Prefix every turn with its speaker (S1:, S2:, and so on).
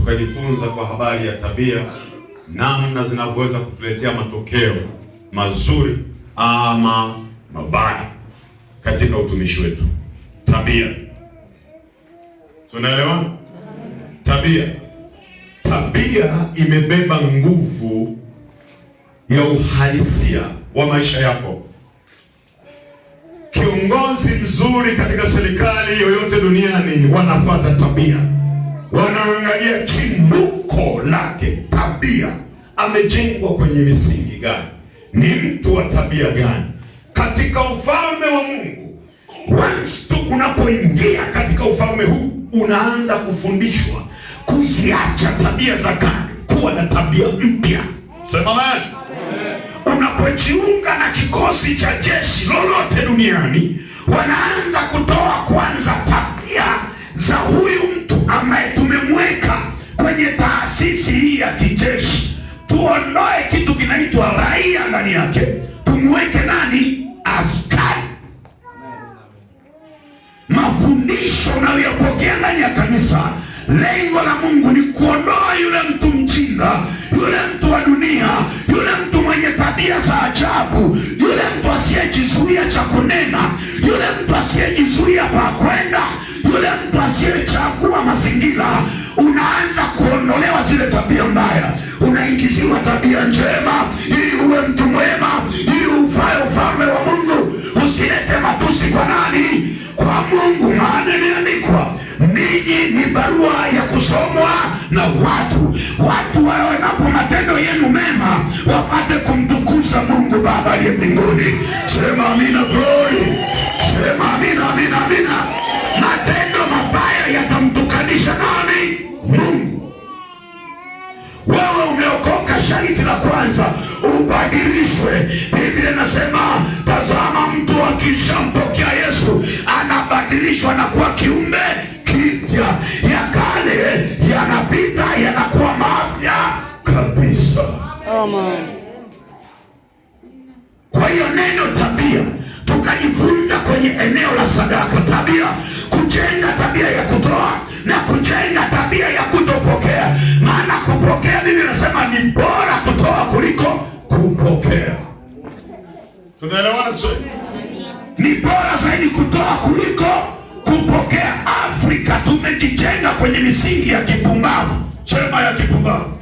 S1: tukajifunza kwa habari ya tabia, namna zinavyoweza kutuletea matokeo mazuri ama mabaya katika utumishi wetu. Tabia, tunaelewa? Tabia imebeba nguvu ya uhalisia wa maisha yako. Kiongozi mzuri katika serikali yoyote duniani wanafuata tabia, wanaangalia chimbuko lake. Tabia, amejengwa kwenye misingi gani? Ni mtu wa tabia gani? Katika ufalme wa Mungu, once tu unapoingia katika ufalme huu, unaanza kufundishwa kuziacha tabia za kale, kuwa na tabia mpya. Sema amen. Unapojiunga na kikosi cha jeshi lolote duniani, wanaanza kutoa kwanza tabia za huyu mtu ambaye tumemweka kwenye taasisi hii ya kijeshi. Tuondoe kitu kinaitwa raia ndani yake, tumweke nani? Askari. Mafundisho unayoyapokea ndani ya kanisa, lengo la Mungu ni kuondoa yule mtu mjinga, yule mtu wa dunia, yule mtu mwenye tabia za ajabu, yule mtu asiyejizuia cha kunena, yule mtu asiyejizuia pa kwenda, yule mtu asiyechagua mazingira. Unaanza kuondolewa zile tabia mbaya, unaingiziwa tabia njema, ili uwe mtu mwema, ili ufae ufalme wa Mungu. Usilete matusi kwa nani? Kwa Mungu. Maana imeandikwa, ninyi ni barua ya kusomwa na watu waonapo matendo yenu mema, wapate kumtukuza Mungu Baba aliye mbinguni. Sema amina, glory. Sema amina, amina, amina. Matendo mabaya yatamtukanisha nani? Mungu. Wewe umeokoka, sharti la kwanza ubadilishwe. Biblia inasema, tazama, mtu akishampokea Yesu anabadilishwa na kuwa kiumbe kipya, ya kale yanapita, yanakuwa mapya kabisa. Amen. Kwa hiyo neno tabia tukajifunza kwenye eneo la sadaka. Tabia, kujenga tabia ya kutoa na kujenga tabia ya kutopokea. Maana kupokea, Biblia inasema ni bora kutoa kuliko kupokea. Tunaelewana kiswahili? Ni bora zaidi kutoa kuliko kupokea. Afrika tumejijenga kwenye misingi ya kipumbavu. Sema ya kipumbavu.